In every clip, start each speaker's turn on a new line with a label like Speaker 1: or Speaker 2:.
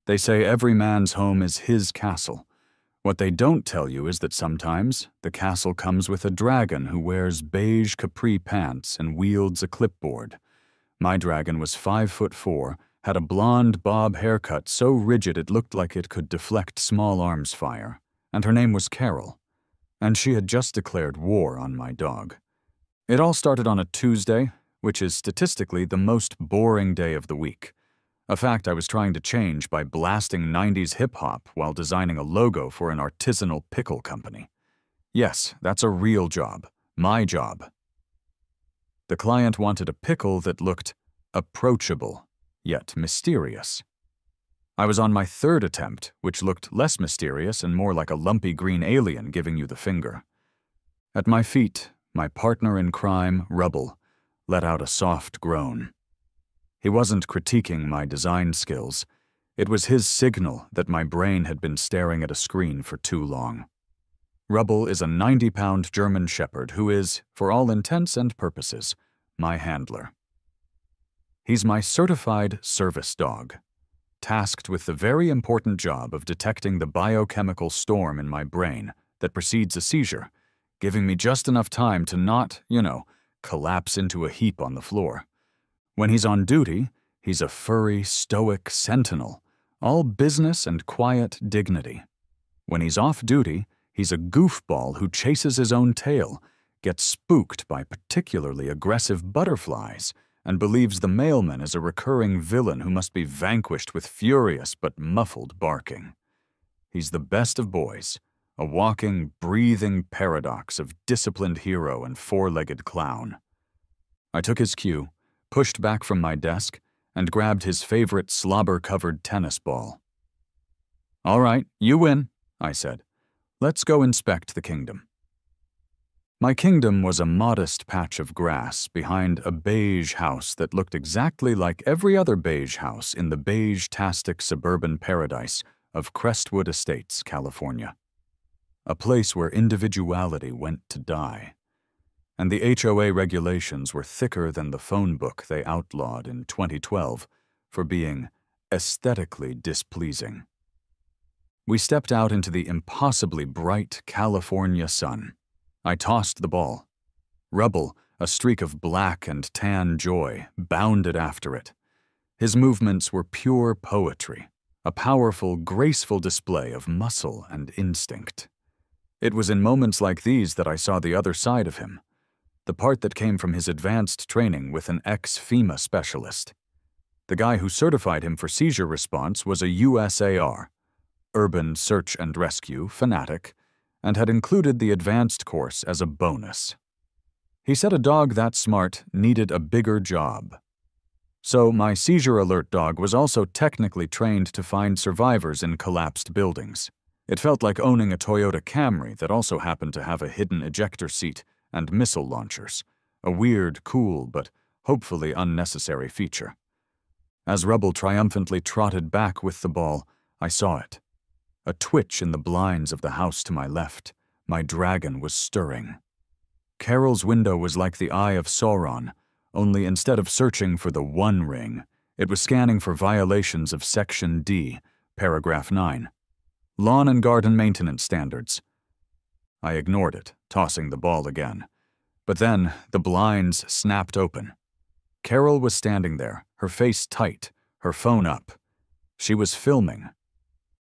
Speaker 1: They say every man's home is his castle. What they don't tell you is that sometimes the castle comes with a dragon who wears beige capri pants and wields a clipboard. My dragon was 5'4", had a blonde bob haircut so rigid it looked like it could deflect small arms fire, and her name was Carol. And she had just declared war on my dog. It all started on a Tuesday, which is statistically the most boring day of the week. A fact I was trying to change by blasting 90s hip-hop while designing a logo for an artisanal pickle company. Yes, that's a real job. My job. The client wanted a pickle that looked approachable, yet mysterious. I was on my third attempt, which looked less mysterious and more like a lumpy green alien giving you the finger. At my feet, my partner in crime, Rubble, let out a soft groan. He wasn't critiquing my design skills. It was his signal that my brain had been staring at a screen for too long. Rubble is a 90-pound German Shepherd who is, for all intents and purposes, my handler. He's my certified service dog, tasked with the very important job of detecting the biochemical storm in my brain that precedes a seizure, giving me just enough time to not, collapse into a heap on the floor. When he's on duty, he's a furry, stoic sentinel, all business and quiet dignity. When he's off duty, he's a goofball who chases his own tail, gets spooked by particularly aggressive butterflies, and believes the mailman is a recurring villain who must be vanquished with furious but muffled barking. He's the best of boys, a walking, breathing paradox of disciplined hero and four-legged clown. I took his cue, pushed back from my desk, and grabbed his favorite slobber-covered tennis ball. "All right, you win," I said. "Let's go inspect the kingdom." My kingdom was a modest patch of grass behind a beige house that looked exactly like every other beige house in the beige-tastic suburban paradise of Crestwood Estates, California. A place where individuality went to die. And the HOA regulations were thicker than the phone book they outlawed in 2012 for being aesthetically displeasing. We stepped out into the impossibly bright California sun. I tossed the ball. Rubble, a streak of black and tan joy, bounded after it. His movements were pure poetry, a powerful, graceful display of muscle and instinct. It was in moments like these that I saw the other side of him, the part that came from his advanced training with an ex-FEMA specialist. The guy who certified him for seizure response was a USAR, Urban Search and Rescue fanatic, and had included the advanced course as a bonus. He said a dog that smart needed a bigger job. So my seizure alert dog was also technically trained to find survivors in collapsed buildings. It felt like owning a Toyota Camry that also happened to have a hidden ejector seat and missile launchers, a weird, cool, but hopefully unnecessary feature. As Rubble triumphantly trotted back with the ball, I saw it. A twitch in the blinds of the house to my left. My dragon was stirring. Carol's window was like the eye of Sauron, only instead of searching for the One Ring, it was scanning for violations of Section D, Paragraph 9. Lawn and garden maintenance standards. I ignored it, tossing the ball again. But then the blinds snapped open. Carol was standing there, her face tight, her phone up. She was filming.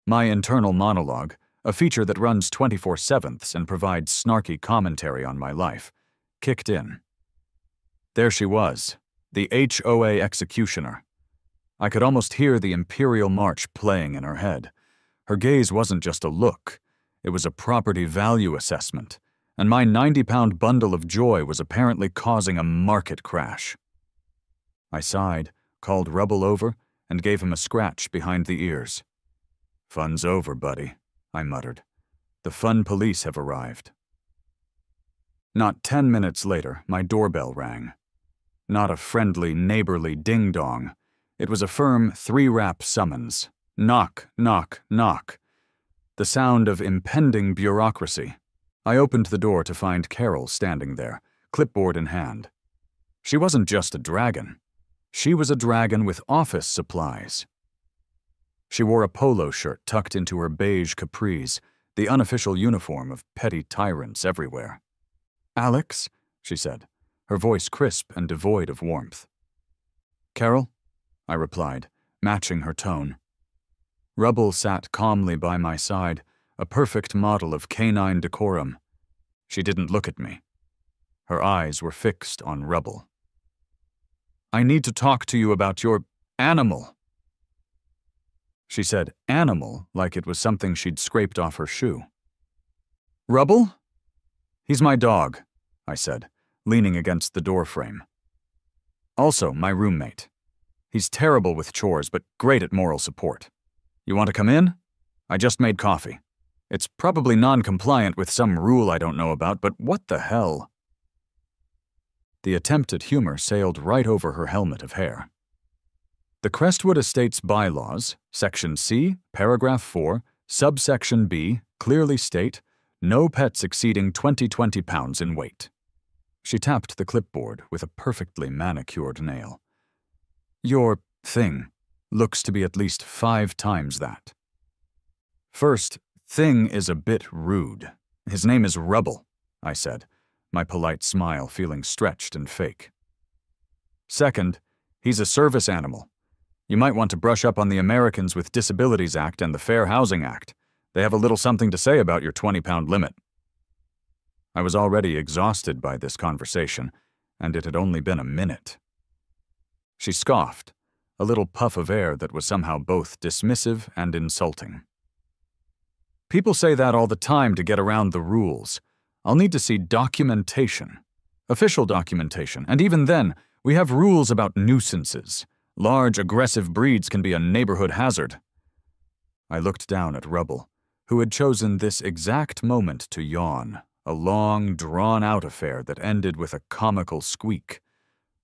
Speaker 1: My internal monologue, a feature that runs 24/7 and provides snarky commentary on my life, kicked in. There she was, the HOA executioner. I could almost hear the Imperial March playing in her head. Her gaze wasn't just a look, it was a property value assessment, and my 90-pound bundle of joy was apparently causing a market crash. I sighed, called Rubble over, and gave him a scratch behind the ears. "Fun's over, buddy," I muttered. "The fun police have arrived." Not 10 minutes later, my doorbell rang. Not a friendly, neighborly ding-dong. It was a firm 3-rap summons. Knock, knock, knock. The sound of impending bureaucracy. I opened the door to find Carol standing there, clipboard in hand. She wasn't just a dragon. She was a dragon with office supplies. She wore a polo shirt tucked into her beige capris, the unofficial uniform of petty tyrants everywhere. "Alex," she said, her voice crisp and devoid of warmth. "Carol," I replied, matching her tone. Rubble sat calmly by my side, a perfect model of canine decorum. She didn't look at me. Her eyes were fixed on Rubble. "I need to talk to you about your animal." She said animal like it was something she'd scraped off her shoe. "Rubble?" "He's my dog," I said, leaning against the door frame. "Also my roommate. He's terrible with chores, but great at moral support. You want to come in? I just made coffee. It's probably non-compliant with some rule I don't know about, but what the hell?" The attempt at humor sailed right over her helmet of hair. The Crestwood Estates bylaws, Section C, Paragraph 4, Subsection B, clearly state, no pets exceeding 20 pounds in weight. She tapped the clipboard with a perfectly manicured nail. "Your thing looks to be at least 5 times that. First, thing is a bit rude. His name is Rubble," I said, my polite smile feeling stretched and fake. "Second, he's a service animal. You might want to brush up on the Americans with Disabilities Act and the Fair Housing Act. They have a little something to say about your 20-pound limit." I was already exhausted by this conversation, and it had only been a minute. She scoffed, a little puff of air that was somehow both dismissive and insulting. "People say that all the time to get around the rules. I'll need to see documentation. Official documentation, and even then, we have rules about nuisances. Large, aggressive breeds can be a neighborhood hazard." I looked down at Rubble, who had chosen this exact moment to yawn, a long, drawn-out affair that ended with a comical squeak.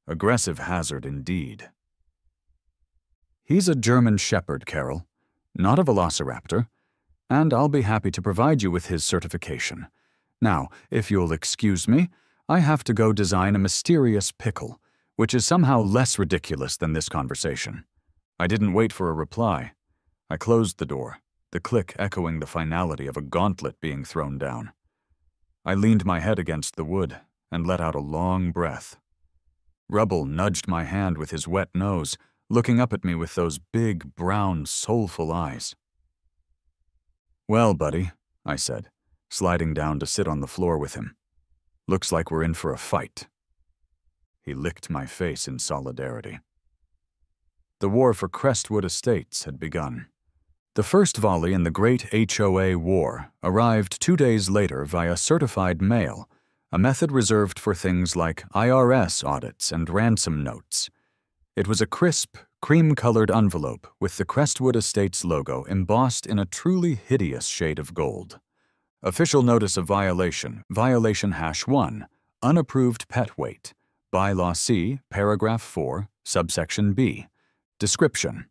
Speaker 1: Aggressive hazard indeed. "He's a German Shepherd, Carol, not a Velociraptor, and I'll be happy to provide you with his certification. Now, if you'll excuse me, I have to go design a mysterious pickle, which is somehow less ridiculous than this conversation." I didn't wait for a reply. I closed the door, the click echoing the finality of a gauntlet being thrown down. I leaned my head against the wood and let out a long breath. Rubble nudged my hand with his wet nose, looking up at me with those big, brown, soulful eyes. "Well, buddy," I said, sliding down to sit on the floor with him. "Looks like we're in for a fight." He licked my face in solidarity. The war for Crestwood Estates had begun. The first volley in the Great HOA War arrived 2 days later via certified mail, a method reserved for things like IRS audits and ransom notes. It was a crisp, cream-colored envelope with the Crestwood Estates logo embossed in a truly hideous shade of gold. Official notice of violation, violation #1, unapproved pet weight, Bylaw C, Paragraph 4, Subsection B. Description: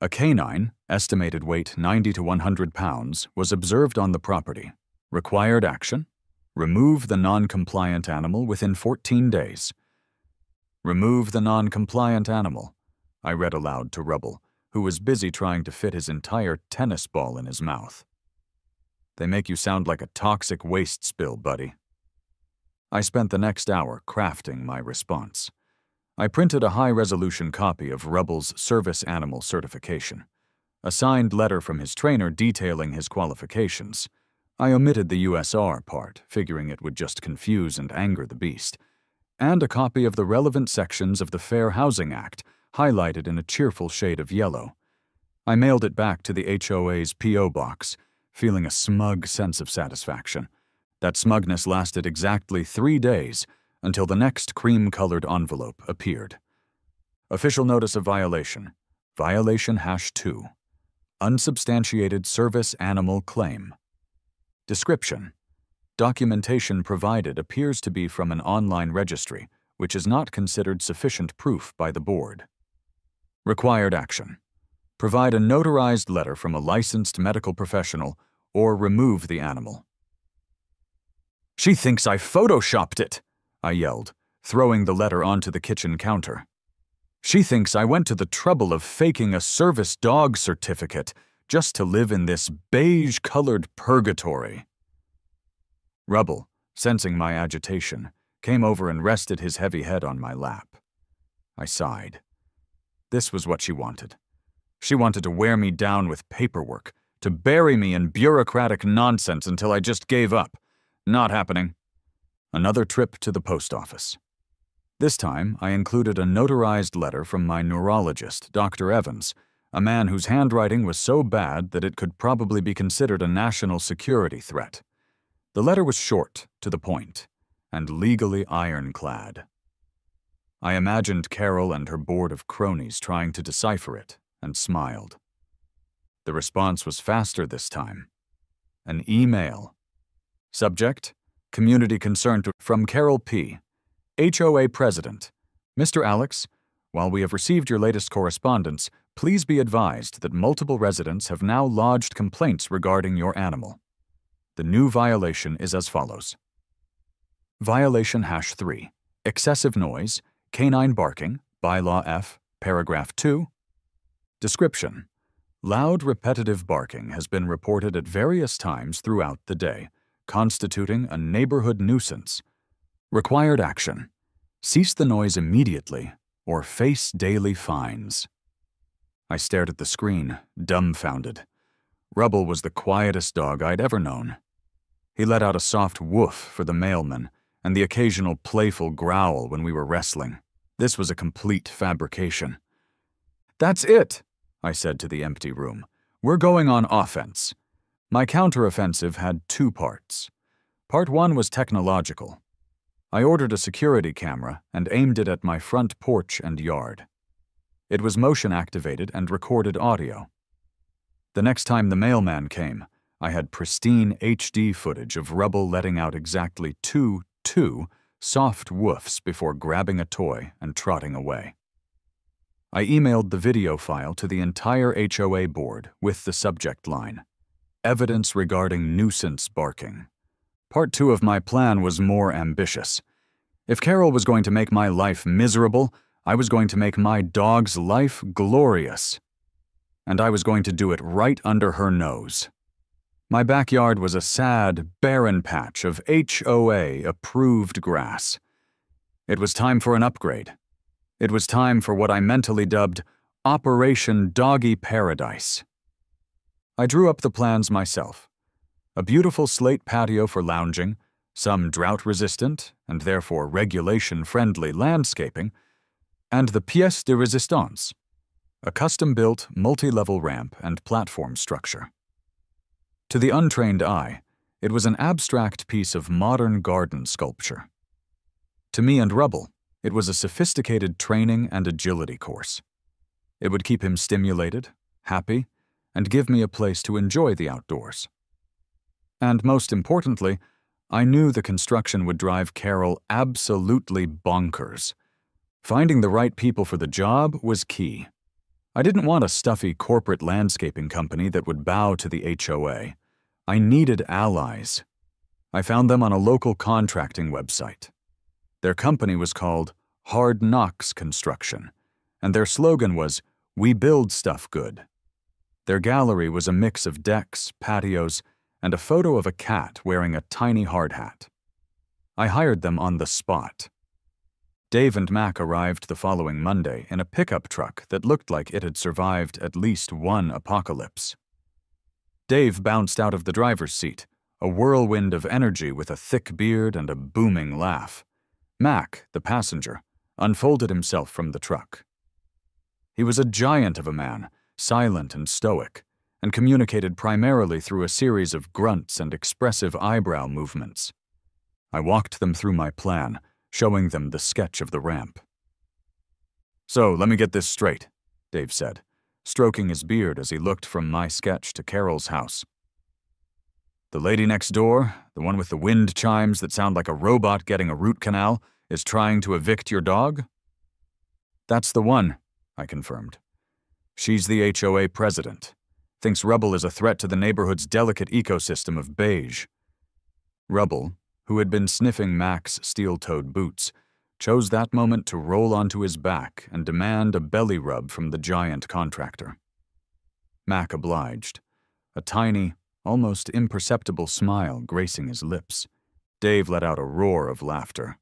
Speaker 1: a canine, estimated weight 90 to 100 pounds, was observed on the property. Required action: remove the non-compliant animal within 14 days. "Remove the non-compliant animal," I read aloud to Rubble, who was busy trying to fit his entire tennis ball in his mouth. They make you sound like a toxic waste spill, buddy. I spent the next hour crafting my response. I printed a high-resolution copy of Rubble's service animal certification, a signed letter from his trainer detailing his qualifications. I omitted the USR part, figuring it would just confuse and anger the beast, and a copy of the relevant sections of the Fair Housing Act, highlighted in a cheerful shade of yellow. I mailed it back to the HOA's P.O. box, feeling a smug sense of satisfaction. That smugness lasted exactly 3 days, until the next cream-colored envelope appeared. Official notice of violation. Violation #2. Unsubstantiated service animal claim. Description: documentation provided appears to be from an online registry, which is not considered sufficient proof by the board. Required action: provide a notarized letter from a licensed medical professional or remove the animal. "She thinks I photoshopped it!" I yelled, throwing the letter onto the kitchen counter. She thinks I went to the trouble of faking a service dog certificate just to live in this beige-colored purgatory. Rubble, sensing my agitation, came over and rested his heavy head on my lap. I sighed. This was what she wanted. She wanted to wear me down with paperwork, to bury me in bureaucratic nonsense until I just gave up. Not happening. Another trip to the post office. This time, I included a notarized letter from my neurologist, Dr. Evans, a man whose handwriting was so bad that it could probably be considered a national security threat. The letter was short, to the point, and legally ironclad. I imagined Carol and her board of cronies trying to decipher it, and smiled. The response was faster this time. An email. Subject: Community concern from Carol P., HOA President. Mr. Alex, while we have received your latest correspondence, please be advised that multiple residents have now lodged complaints regarding your animal. The new violation is as follows. Violation #3. Excessive noise, canine barking, Bylaw F, Paragraph 2. Description: Loud, repetitive barking has been reported at various times throughout the day, constituting a neighborhood nuisance. Required action: cease the noise immediately or face daily fines. I stared at the screen, dumbfounded. Rubble was the quietest dog I'd ever known. He let out a soft woof for the mailman and the occasional playful growl when we were wrestling. This was a complete fabrication. "That's it," I said to the empty room. "We're going on offense." My counteroffensive had 2 parts. Part 1 was technological. I ordered a security camera and aimed it at my front porch and yard. It was motion-activated and recorded audio. The next time the mailman came, I had pristine HD footage of Rubble letting out exactly two soft woofs before grabbing a toy and trotting away. I emailed the video file to the entire HOA board with the subject line: Evidence regarding nuisance barking. Part 2 of my plan was more ambitious. If Carol was going to make my life miserable, I was going to make my dog's life glorious. And I was going to do it right under her nose. My backyard was a sad, barren patch of HOA-approved grass. It was time for an upgrade. It was time for what I mentally dubbed Operation Doggy Paradise. I drew up the plans myself. A beautiful slate patio for lounging, some drought-resistant and therefore regulation-friendly landscaping, and the pièce de résistance, a custom-built multi-level ramp and platform structure. To the untrained eye, it was an abstract piece of modern garden sculpture. To me and Rubble, it was a sophisticated training and agility course. It would keep him stimulated, happy, and give me a place to enjoy the outdoors. And most importantly, I knew the construction would drive Carol absolutely bonkers. Finding the right people for the job was key. I didn't want a stuffy corporate landscaping company that would bow to the HOA. I needed allies. I found them on a local contracting website. Their company was called Hard Knocks Construction, and their slogan was, "We build stuff good." Their gallery was a mix of decks, patios, and a photo of a cat wearing a tiny hard hat. I hired them on the spot. Dave and Mac arrived the following Monday in a pickup truck that looked like it had survived at least one apocalypse. Dave bounced out of the driver's seat, a whirlwind of energy with a thick beard and a booming laugh. Mac, the passenger, unfolded himself from the truck. He was a giant of a man, silent and stoic, and communicated primarily through a series of grunts and expressive eyebrow movements. I walked them through my plan, showing them the sketch of the ramp. "So, let me get this straight," Dave said, stroking his beard as he looked from my sketch to Carol's house. "The lady next door, the one with the wind chimes that sound like a robot getting a root canal, is trying to evict your dog?" "That's the one," I confirmed. "She's the HOA president. Thinks Rubble is a threat to the neighborhood's delicate ecosystem of beige." Rubble, who had been sniffing Mac's steel-toed boots, chose that moment to roll onto his back and demand a belly rub from the giant contractor. Mac obliged, a tiny, almost imperceptible smile gracing his lips. Dave let out a roar of laughter.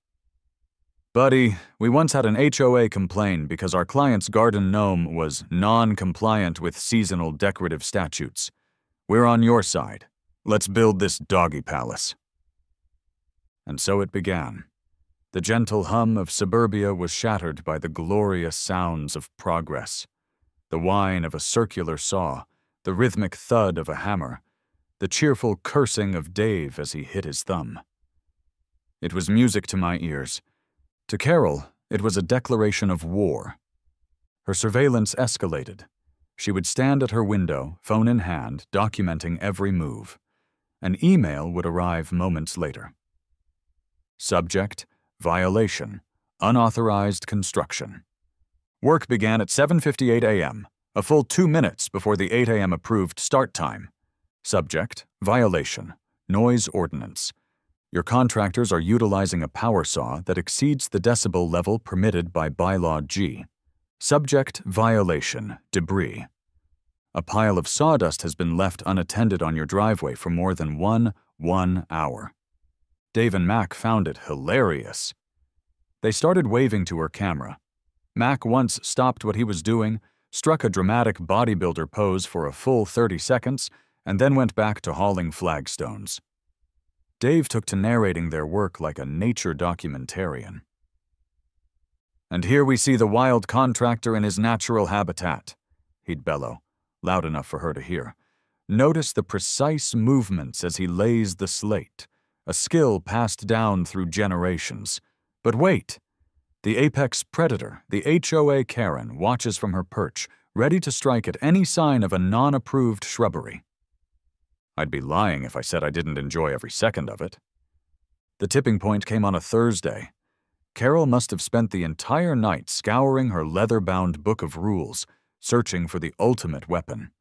Speaker 1: "Buddy, we once had an HOA complain because our client's garden gnome was non-compliant with seasonal decorative statutes. We're on your side. Let's build this doggy palace." And so it began. The gentle hum of suburbia was shattered by the glorious sounds of progress. The whine of a circular saw, the rhythmic thud of a hammer, the cheerful cursing of Dave as he hit his thumb. It was music to my ears. To Carol, it was a declaration of war. Her surveillance escalated. She would stand at her window, phone in hand, documenting every move. An email would arrive moments later. Subject: violation, unauthorized construction. Work began at 7:58 a.m., a full 2 minutes before the 8 a.m. approved start time. Subject: violation, noise ordinance. Your contractors are utilizing a power saw that exceeds the decibel level permitted by Bylaw G. Subject: violation, debris. A pile of sawdust has been left unattended on your driveway for more than one hour. Dave and Mac found it hilarious. They started waving to her camera. Mac once stopped what he was doing, struck a dramatic bodybuilder pose for a full 30 seconds, and then went back to hauling flagstones. Dave took to narrating their work like a nature documentarian. "And here we see the wild contractor in his natural habitat," he'd bellow, loud enough for her to hear. "Notice the precise movements as he lays the slate, a skill passed down through generations. But wait! The apex predator, the HOA Karen, watches from her perch, ready to strike at any sign of a non-approved shrubbery." I'd be lying if I said I didn't enjoy every second of it. The tipping point came on a Thursday. Carol must have spent the entire night scouring her leather-bound book of rules, searching for the ultimate weapon.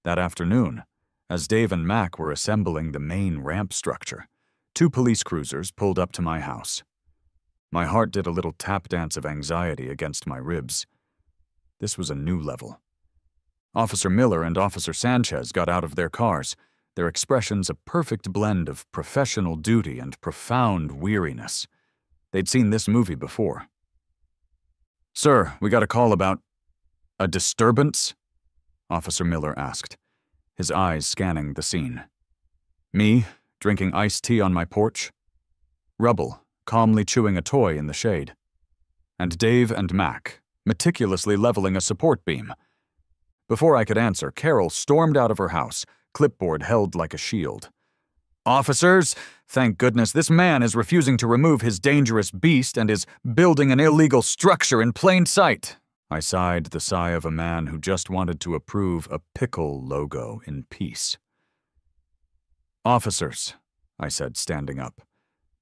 Speaker 1: That afternoon, as Dave and Mac were assembling the main ramp structure, 2 police cruisers pulled up to my house. My heart did a little tap dance of anxiety against my ribs. This was a new level. Officer Miller and Officer Sanchez got out of their cars, their expressions a perfect blend of professional duty and profound weariness. They'd seen this movie before. "Sir, we got a call about a disturbance?" Officer Miller asked, his eyes scanning the scene. "Me, drinking iced tea on my porch. Rubble, calmly chewing a toy in the shade. And Dave and Mac, meticulously leveling a support beam." Before I could answer, Carol stormed out of her house, clipboard held like a shield. "Officers, thank goodness this man is refusing to remove his dangerous beast and is building an illegal structure in plain sight." I sighed the sigh of a man who just wanted to approve a pickle logo in peace. "Officers," I said, standing up,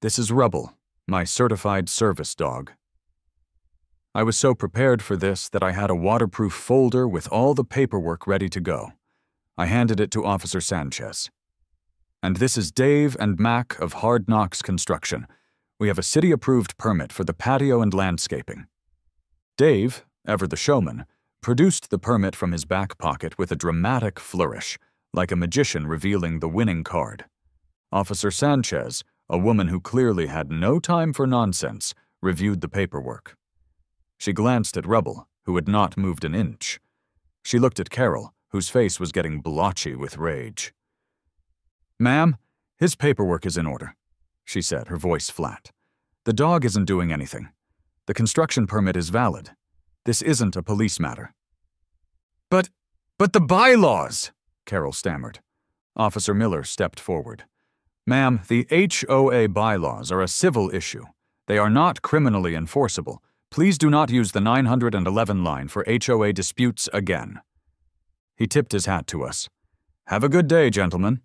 Speaker 1: "this is Rubble, my certified service dog." I was so prepared for this that I had a waterproof folder with all the paperwork ready to go. I handed it to Officer Sanchez. "And this is Dave and Mac of Hard Knocks Construction. We have a city-approved permit for the patio and landscaping." Dave, ever the showman, produced the permit from his back pocket with a dramatic flourish, like a magician revealing the winning card. Officer Sanchez, a woman who clearly had no time for nonsense, reviewed the paperwork. She glanced at Rubble, who had not moved an inch. She looked at Carol, whose face was getting blotchy with rage. "Ma'am, his paperwork is in order," she said, her voice flat. "The dog isn't doing anything. The construction permit is valid. This isn't a police matter." But the bylaws," Carol stammered. Officer Miller stepped forward. "Ma'am, the HOA bylaws are a civil issue. They are not criminally enforceable. Please do not use the 911 line for HOA disputes again." He tipped his hat to us. "Have a good day, gentlemen."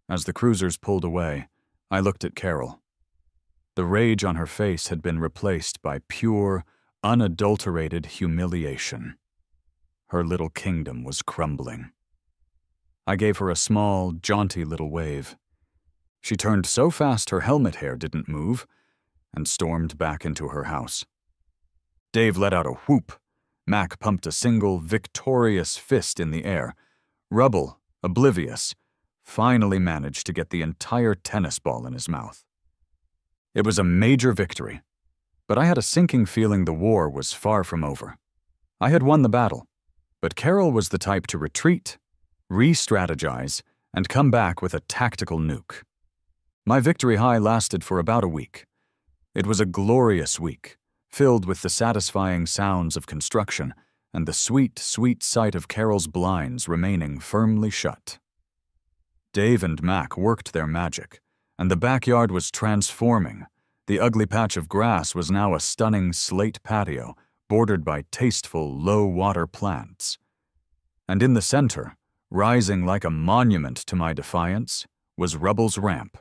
Speaker 1: As the cruisers pulled away, I looked at Carol. The rage on her face had been replaced by pure, unadulterated humiliation. Her little kingdom was crumbling. I gave her a small, jaunty little wave. She turned so fast her helmet hair didn't move, and stormed back into her house. Dave let out a whoop. Mac pumped a single, victorious fist in the air. Rubble, oblivious, finally managed to get the entire tennis ball in his mouth. It was a major victory, but I had a sinking feeling the war was far from over. I had won the battle, but Carol was the type to retreat, re-strategize, and come back with a tactical nuke. My victory high lasted for about a week. It was a glorious week, filled with the satisfying sounds of construction and the sweet, sweet sight of Carol's blinds remaining firmly shut. Dave and Mac worked their magic, and the backyard was transforming. The ugly patch of grass was now a stunning slate patio, bordered by tasteful, low-water plants. And in the center, rising like a monument to my defiance, was Rubble's ramp.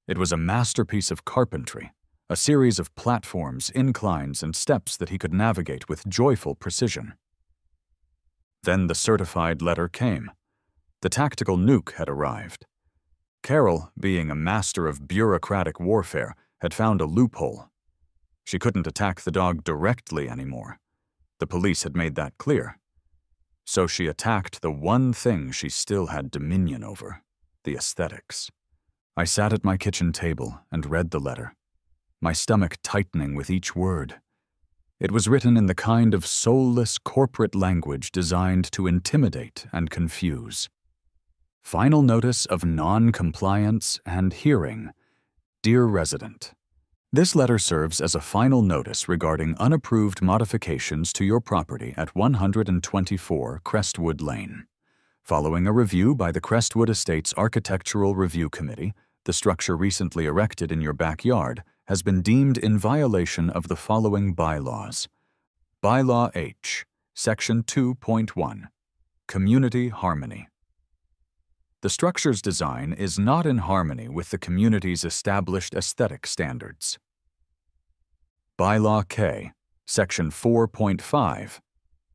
Speaker 1: It was a masterpiece of carpentry, a series of platforms, inclines, and steps that he could navigate with joyful precision. Then the certified letter came. The tactical nuke had arrived. Carol, being a master of bureaucratic warfare, had found a loophole. She couldn't attack the dog directly anymore. The police had made that clear. So she attacked the one thing she still had dominion over, the aesthetics. I sat at my kitchen table and read the letter, my stomach tightening with each word. It was written in the kind of soulless corporate language designed to intimidate and confuse. Final notice of non-compliance and hearing. Dear Resident, this letter serves as a final notice regarding unapproved modifications to your property at 124 Crestwood Lane. Following a review by the Crestwood Estates Architectural Review Committee, the structure recently erected in your backyard has been deemed in violation of the following bylaws. Bylaw H, Section 2.1, Community Harmony. The structure's design is not in harmony with the community's established aesthetic standards. Bylaw K, Section 4.5,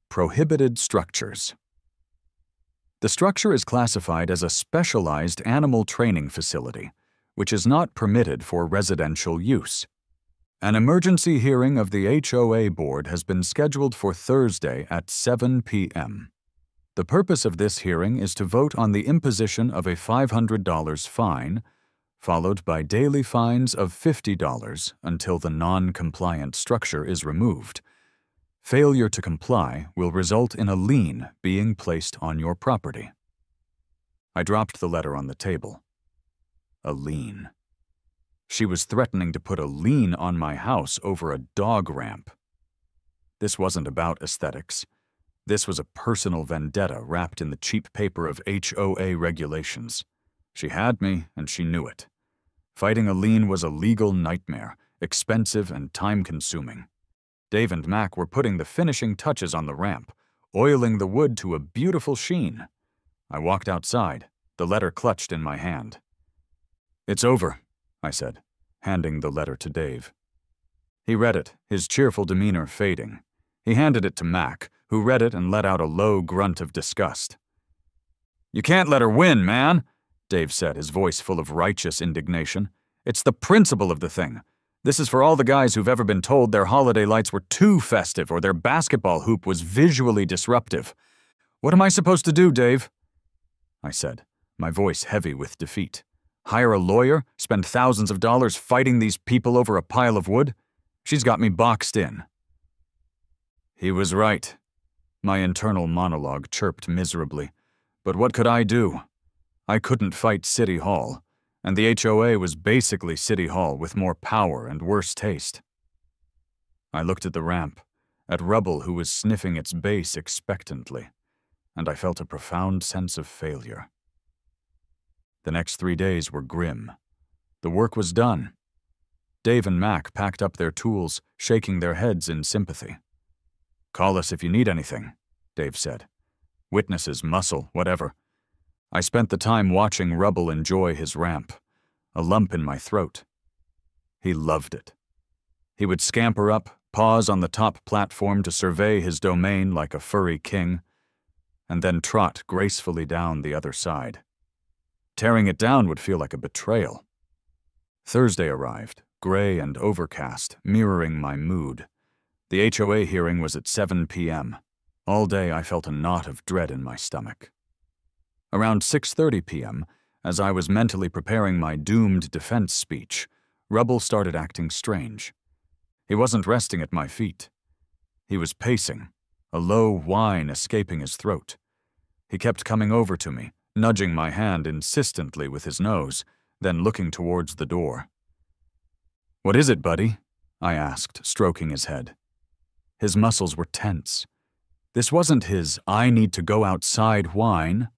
Speaker 1: Prohibited Structures. The structure is classified as a specialized animal training facility, which is not permitted for residential use. An emergency hearing of the HOA board has been scheduled for Thursday at 7 p.m. The purpose of this hearing is to vote on the imposition of a $500 fine, followed by daily fines of $50 until the non-compliant structure is removed. Failure to comply will result in a lien being placed on your property. I dropped the letter on the table. A lien. She was threatening to put a lien on my house over a dog ramp. This wasn't about aesthetics. This was a personal vendetta wrapped in the cheap paper of HOA regulations. She had me, and she knew it. Fighting a lien was a legal nightmare, expensive and time-consuming. Dave and Mac were putting the finishing touches on the ramp, oiling the wood to a beautiful sheen. I walked outside, the letter clutched in my hand. "It's over," I said, handing the letter to Dave. He read it, his cheerful demeanor fading. He handed it to Mac, who read it and let out a low grunt of disgust. "You can't let her win, man," Dave said, his voice full of righteous indignation. "It's the principle of the thing. This is for all the guys who've ever been told their holiday lights were too festive or their basketball hoop was visually disruptive. What am I supposed to do, Dave?" I said, my voice heavy with defeat. "Hire a lawyer? Spend thousands of dollars fighting these people over a pile of wood? She's got me boxed in." He was right. My internal monologue chirped miserably. But what could I do? I couldn't fight City Hall, and the HOA was basically City Hall with more power and worse taste. I looked at the ramp, at Rubble who was sniffing its base expectantly, and I felt a profound sense of failure. The next 3 days were grim. The work was done. Dave and Mac packed up their tools, shaking their heads in sympathy. "Call us if you need anything," Dave said. "Witnesses, muscle, whatever." I spent the time watching Rubble enjoy his ramp, a lump in my throat. He loved it. He would scamper up, pause on the top platform to survey his domain like a furry king, and then trot gracefully down the other side. Tearing it down would feel like a betrayal. Thursday arrived, gray and overcast, mirroring my mood. The HOA hearing was at 7 p.m. All day I felt a knot of dread in my stomach. Around 6:30 p.m., as I was mentally preparing my doomed defense speech, Rubble started acting strange. He wasn't resting at my feet. He was pacing, a low whine escaping his throat. He kept coming over to me, nudging my hand insistently with his nose, then looking towards the door. "What is it, buddy?" I asked, stroking his head. His muscles were tense. This wasn't his "I need to go outside" whine.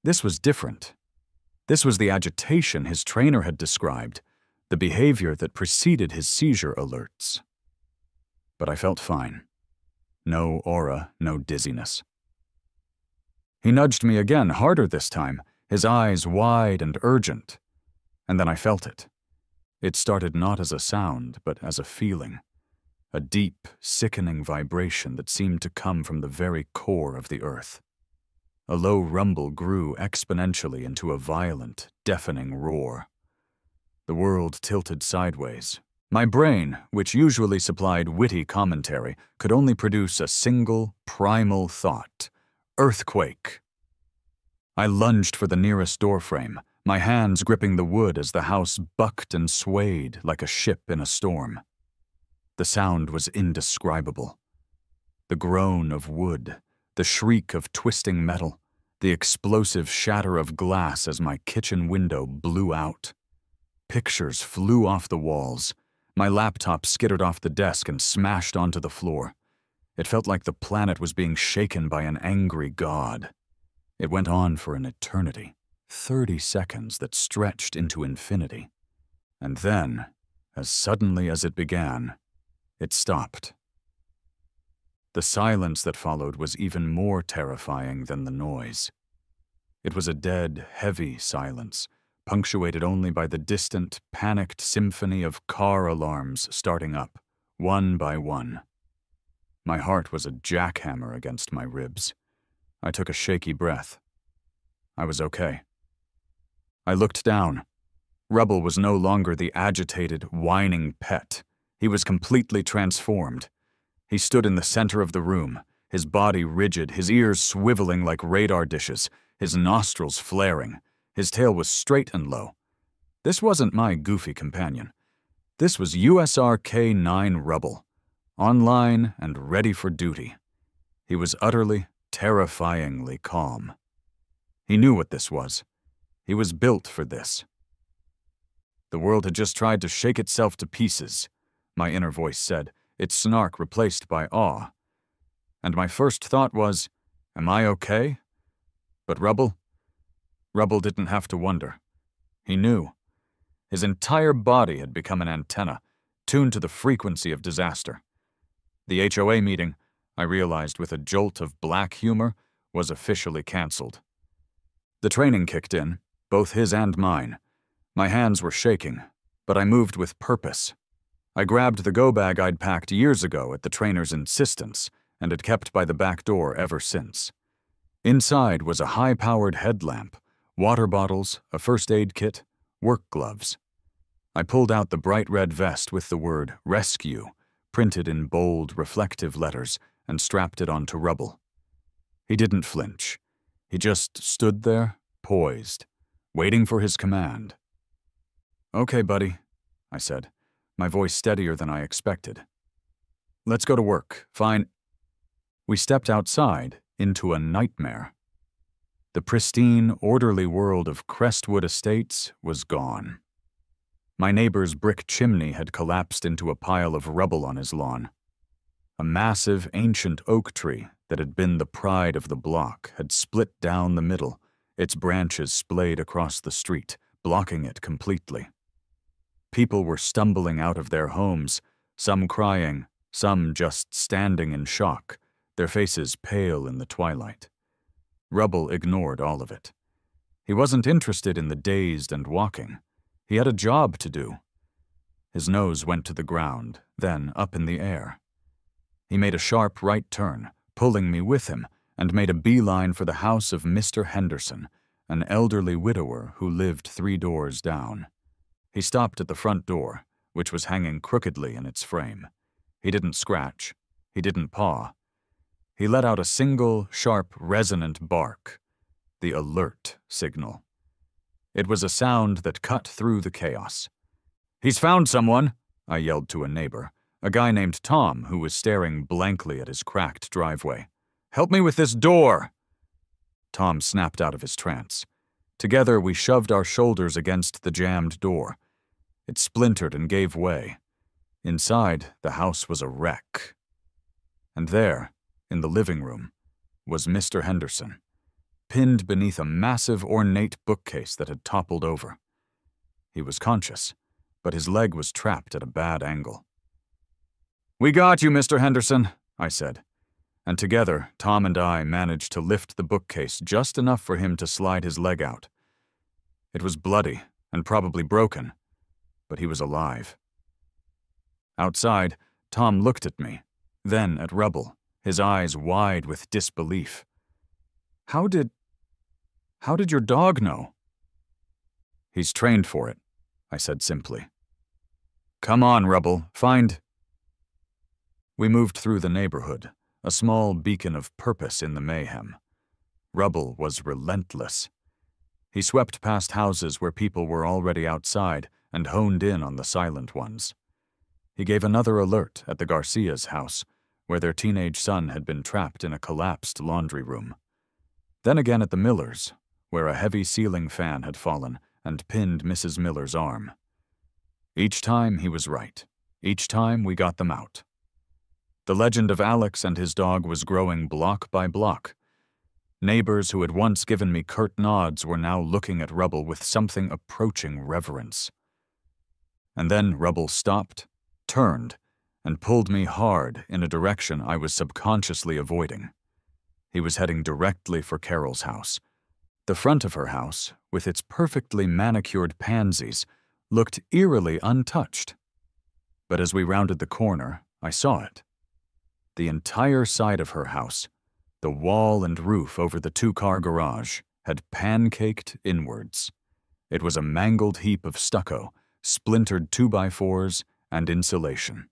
Speaker 1: This was different. This was the agitation his trainer had described, the behavior that preceded his seizure alerts. But I felt fine. No aura, no dizziness. He nudged me again, harder this time, his eyes wide and urgent. And then I felt it. It started not as a sound, but as a feeling. A deep, sickening vibration that seemed to come from the very core of the earth. A low rumble grew exponentially into a violent, deafening roar. The world tilted sideways. My brain, which usually supplied witty commentary, could only produce a single, primal thought: earthquake. I lunged for the nearest doorframe, my hands gripping the wood as the house bucked and swayed like a ship in a storm. The sound was indescribable. The groan of wood, the shriek of twisting metal, the explosive shatter of glass as my kitchen window blew out. Pictures flew off the walls. My laptop skittered off the desk and smashed onto the floor. It felt like the planet was being shaken by an angry god. It went on for an eternity, 30 seconds that stretched into infinity. And then, as suddenly as it began, it stopped. The silence that followed was even more terrifying than the noise. It was a dead, heavy silence, punctuated only by the distant, panicked symphony of car alarms starting up, one by one. My heart was a jackhammer against my ribs. I took a shaky breath. I was okay. I looked down. Rubble was no longer the agitated, whining pet. He was completely transformed. He stood in the center of the room, his body rigid, his ears swiveling like radar dishes, his nostrils flaring. His tail was straight and low. This wasn't my goofy companion. This was USR K-9 Rubble, online and ready for duty. He was utterly, terrifyingly calm. He knew what this was. He was built for this. The world had just tried to shake itself to pieces, my inner voice said, its snark replaced by awe. And my first thought was, am I okay? But Rubble didn't have to wonder. He knew. His entire body had become an antenna, tuned to the frequency of disaster. The HOA meeting, I realized with a jolt of black humor, was officially canceled. The training kicked in, both his and mine. My hands were shaking, but I moved with purpose. I grabbed the go bag I'd packed years ago at the trainer's insistence and had kept by the back door ever since. Inside was a high-powered headlamp, water bottles, a first aid kit, work gloves. I pulled out the bright red vest with the word "Rescue" printed in bold, reflective letters and strapped it onto Rubble. He didn't flinch. He just stood there, poised, waiting for his command. "Okay, buddy," I said, my voice steadier than I expected. "Let's go to work. Fine." We stepped outside into a nightmare. The pristine, orderly world of Crestwood Estates was gone. My neighbor's brick chimney had collapsed into a pile of rubble on his lawn. A massive, ancient oak tree that had been the pride of the block had split down the middle, its branches splayed across the street, blocking it completely. People were stumbling out of their homes, some crying, some just standing in shock, their faces pale in the twilight. Rubble ignored all of it. He wasn't interested in the dazed and walking. He had a job to do. His nose went to the ground, then up in the air. He made a sharp right turn, pulling me with him, and made a beeline for the house of Mr. Henderson, an elderly widower who lived 3 doors down. He stopped at the front door, which was hanging crookedly in its frame. He didn't scratch. He didn't paw. He let out a single, sharp, resonant bark, the alert signal. It was a sound that cut through the chaos. "He's found someone!" I yelled to a neighbor, a guy named Tom who was staring blankly at his cracked driveway. "Help me with this door!" Tom snapped out of his trance. Together we shoved our shoulders against the jammed door. It splintered and gave way. Inside, the house was a wreck. And there, in the living room, was Mr. Henderson, pinned beneath a massive ornate bookcase that had toppled over. He was conscious, but his leg was trapped at a bad angle. "We got you, Mr. Henderson," I said, and together Tom and I managed to lift the bookcase just enough for him to slide his leg out. It was bloody and probably broken, but he was alive. Outside, Tom looked at me, then at Rubble, his eyes wide with disbelief. How did your dog know?" "He's trained for it," I said simply. "Come on, Rubble, find—" We moved through the neighborhood, a small beacon of purpose in the mayhem. Rubble was relentless. He swept past houses where people were already outside and honed in on the silent ones. He gave another alert at the Garcia's house, where their teenage son had been trapped in a collapsed laundry room. Then again at the Millers, where a heavy ceiling fan had fallen and pinned Mrs. Miller's arm. Each time he was right. Each time we got them out. The legend of Alex and his dog was growing block by block. Neighbors who had once given me curt nods were now looking at Rubble with something approaching reverence. And then Rubble stopped, turned, and pulled me hard in a direction I was subconsciously avoiding. He was heading directly for Carol's house. The front of her house, with its perfectly manicured pansies, looked eerily untouched. But as we rounded the corner, I saw it. The entire side of her house, the wall and roof over the two-car garage, had pancaked inwards. It was a mangled heap of stucco, splintered 2x4s, and insulation.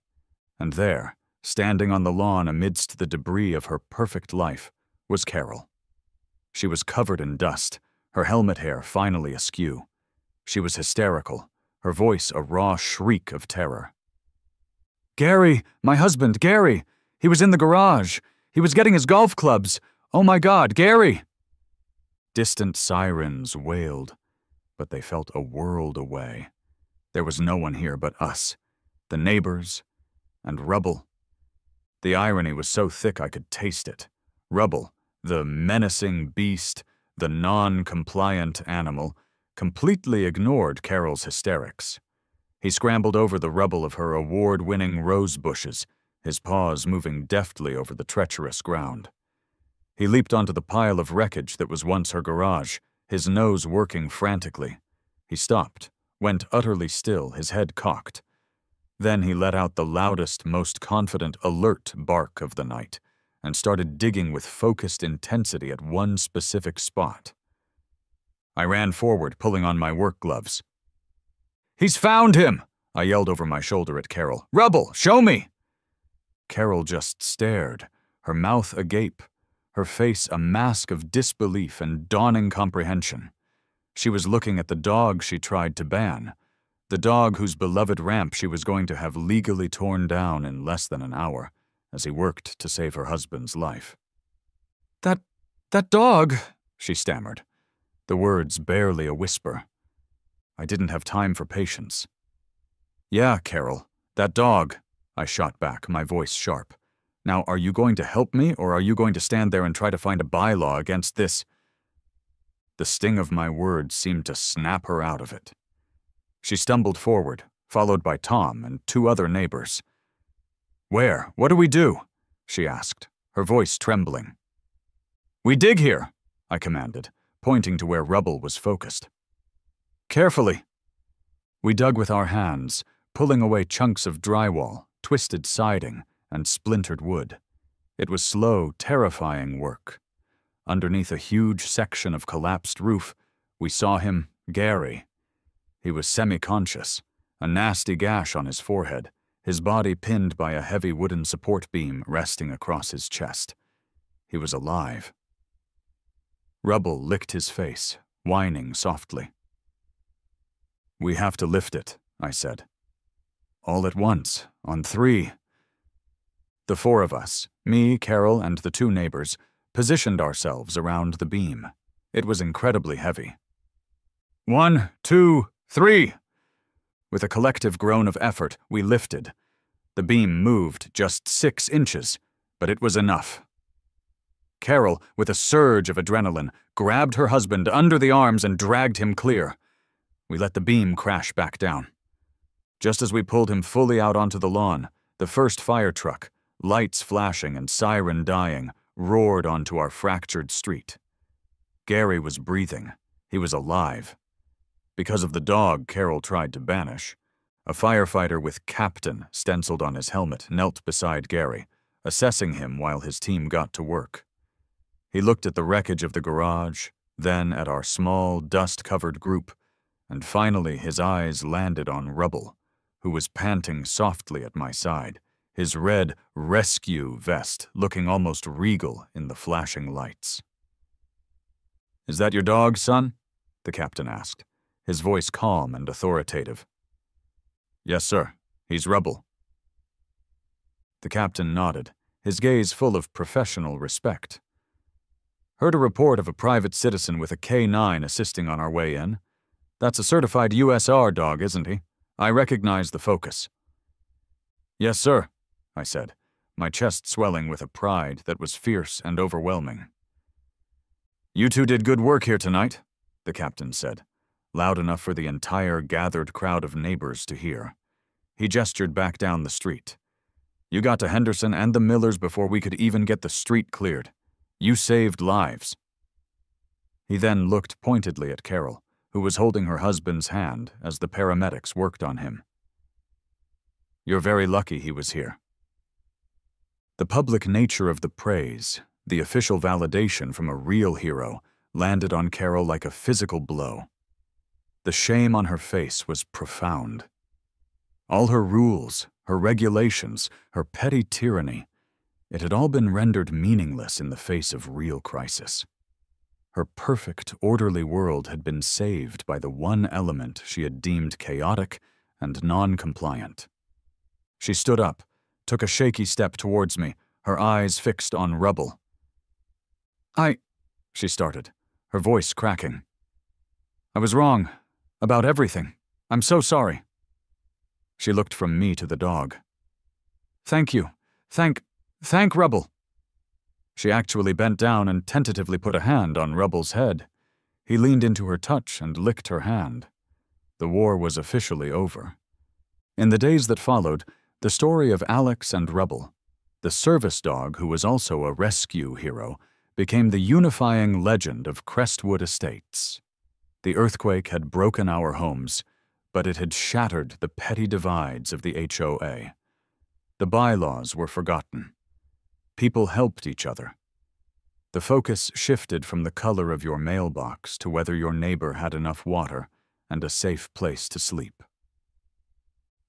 Speaker 1: And there, standing on the lawn amidst the debris of her perfect life, was Carol. She was covered in dust, her helmet hair finally askew. She was hysterical, her voice a raw shriek of terror. "Gary! My husband, Gary! He was in the garage! He was getting his golf clubs! Oh my God, Gary!" Distant sirens wailed, but they felt a world away. There was no one here but us, the neighbors, and Rubble. The irony was so thick I could taste it. Rubble, the menacing beast, the non-compliant animal, completely ignored Carol's hysterics. He scrambled over the rubble of her award-winning rose bushes, his paws moving deftly over the treacherous ground. He leaped onto the pile of wreckage that was once her garage, his nose working frantically. He stopped, went utterly still, his head cocked. Then he let out the loudest, most confident, alert bark of the night, and started digging with focused intensity at one specific spot. I ran forward, pulling on my work gloves. "He's found him!" I yelled over my shoulder at Carol. "Rubble, show me!" Carol just stared, her mouth agape, her face a mask of disbelief and dawning comprehension. She was looking at the dog she tried to ban, the dog whose beloved ramp she was going to have legally torn down in less than an hour as he worked to save her husband's life. That dog," she stammered, the words barely a whisper. I didn't have time for patience. "Yeah, Carol, that dog," I shot back, my voice sharp. "Now, are you going to help me, or are you going to stand there and try to find a bylaw against this?" The sting of my words seemed to snap her out of it. She stumbled forward, followed by Tom and two other neighbors. "Where? What do we do?" she asked, her voice trembling. "We dig here," I commanded, pointing to where rubble was focused. "Carefully." We dug with our hands, pulling away chunks of drywall, twisted siding, and splintered wood. It was slow, terrifying work. Underneath a huge section of collapsed roof, we saw him, Gary. He was semi-conscious, a nasty gash on his forehead, his body pinned by a heavy wooden support beam resting across his chest. He was alive. Rubble licked his face, whining softly. "We have to lift it," I said. "All at once, on 3. The 4 of us, me, Carol, and the 2 neighbors, positioned ourselves around the beam. It was incredibly heavy. 1, 2, 3! With a collective groan of effort, we lifted. The beam moved just 6 inches, but it was enough. Carol, with a surge of adrenaline, grabbed her husband under the arms and dragged him clear. We let the beam crash back down. Just as we pulled him fully out onto the lawn, the first fire truck, lights flashing and siren dying, roared onto our fractured street. Gary was breathing. He was alive. Because of the dog Carol tried to banish, a firefighter with Captain stenciled on his helmet knelt beside Gary, assessing him while his team got to work. He looked at the wreckage of the garage, then at our small, dust-covered group, and finally his eyes landed on Rubble, who was panting softly at my side, his red rescue vest looking almost regal in the flashing lights. "Is that your dog, son?" the captain asked, his voice calm and authoritative. "Yes, sir. He's Rubble." The captain nodded, his gaze full of professional respect. "Heard a report of a private citizen with a K9 assisting on our way in. That's a certified USR dog, isn't he? I recognize the focus." "Yes, sir," I said, my chest swelling with a pride that was fierce and overwhelming. "You 2 did good work here tonight," the captain said, loud enough for the entire gathered crowd of neighbors to hear. He gestured back down the street. "You got to Henderson and the Millers before we could even get the street cleared. You saved lives." He then looked pointedly at Carol, who was holding her husband's hand as the paramedics worked on him. "You're very lucky he was here." The public nature of the praise, the official validation from a real hero, landed on Carol like a physical blow. The shame on her face was profound. All her rules, her regulations, her petty tyranny, it had all been rendered meaningless in the face of real crisis. Her perfect, orderly world had been saved by the one element she had deemed chaotic and non-compliant. She stood up, took a shaky step towards me, her eyes fixed on Rubble. She started, her voice cracking. "I was wrong. About everything. I'm so sorry." She looked from me to the dog. "Thank you. Thank Rubble." She actually bent down and tentatively put a hand on Rubble's head. He leaned into her touch and licked her hand. The war was officially over. In the days that followed, the story of Alex and Rubble, the service dog who was also a rescue hero, became the unifying legend of Crestwood Estates. The earthquake had broken our homes, but it had shattered the petty divides of the HOA. The bylaws were forgotten. People helped each other. The focus shifted from the color of your mailbox to whether your neighbor had enough water and a safe place to sleep.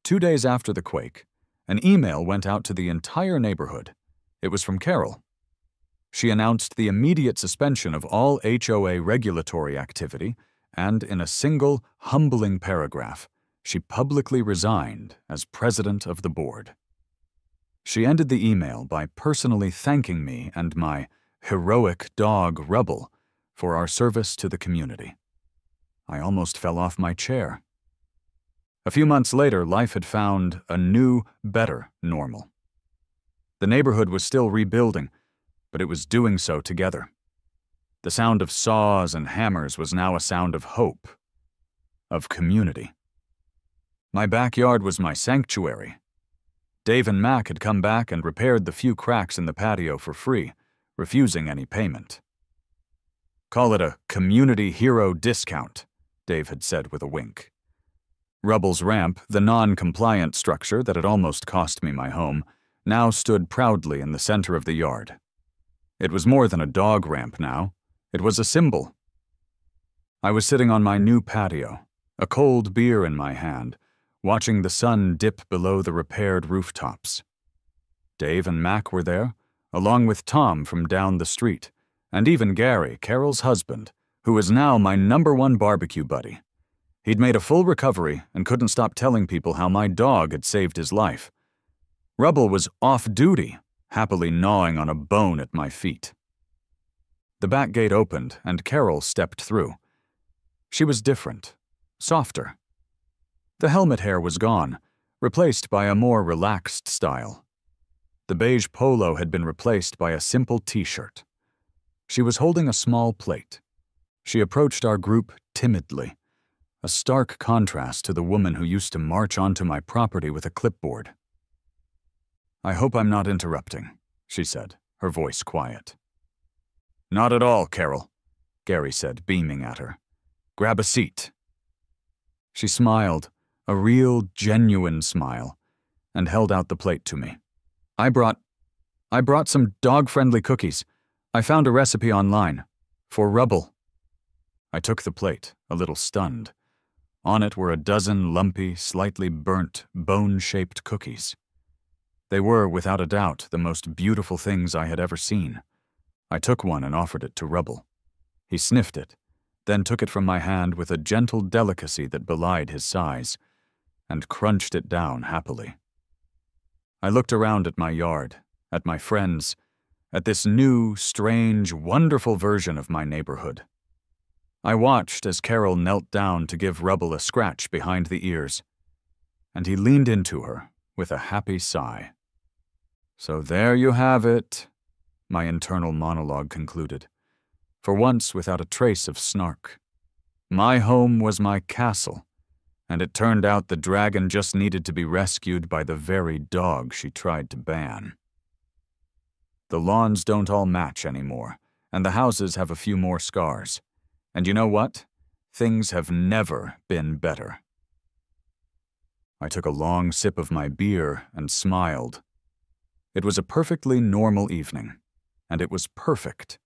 Speaker 1: 2 days after the quake, an email went out to the entire neighborhood. It was from Carol. She announced the immediate suspension of all HOA regulatory activity, and in a single, humbling paragraph, she publicly resigned as president of the board. She ended the email by personally thanking me and my heroic dog Rubble for our service to the community. I almost fell off my chair. A few months later, life had found a new, better normal. The neighborhood was still rebuilding, but it was doing so together. The sound of saws and hammers was now a sound of hope, of community. My backyard was my sanctuary. Dave and Mac had come back and repaired the few cracks in the patio for free, refusing any payment. "Call it a community hero discount," Dave had said with a wink. Rubble's ramp, the non-compliant structure that had almost cost me my home, now stood proudly in the center of the yard. It was more than a dog ramp now. It was a symbol. I was sitting on my new patio, a cold beer in my hand, watching the sun dip below the repaired rooftops. Dave and Mac were there, along with Tom from down the street, and even Gary, Carol's husband, who is now my #1 barbecue buddy. He'd made a full recovery and couldn't stop telling people how my dog had saved his life. Rubble was off duty, happily gnawing on a bone at my feet. The back gate opened and Carol stepped through. She was different, softer. The helmet hair was gone, replaced by a more relaxed style. The beige polo had been replaced by a simple t-shirt. She was holding a small plate. She approached our group timidly, a stark contrast to the woman who used to march onto my property with a clipboard. "I hope I'm not interrupting," she said, her voice quiet. "Not at all, Carol," Gary said, beaming at her. "Grab a seat." She smiled, a real, genuine smile, and held out the plate to me. I brought some dog-friendly cookies. I found a recipe online. For Rubble." I took the plate, a little stunned. On it were a dozen lumpy, slightly burnt, bone-shaped cookies. They were, without a doubt, the most beautiful things I had ever seen. I took one and offered it to Rubble. He sniffed it, then took it from my hand with a gentle delicacy that belied his size, and crunched it down happily. I looked around at my yard, at my friends, at this new, strange, wonderful version of my neighborhood. I watched as Carol knelt down to give Rubble a scratch behind the ears, and he leaned into her with a happy sigh. "So there you have it," my internal monologue concluded, for once without a trace of snark. My home was my castle, and it turned out the dragon just needed to be rescued by the very dog she tried to ban. The lawns don't all match anymore, and the houses have a few more scars. And you know what? Things have never been better. I took a long sip of my beer and smiled. It was a perfectly normal evening, and it was perfect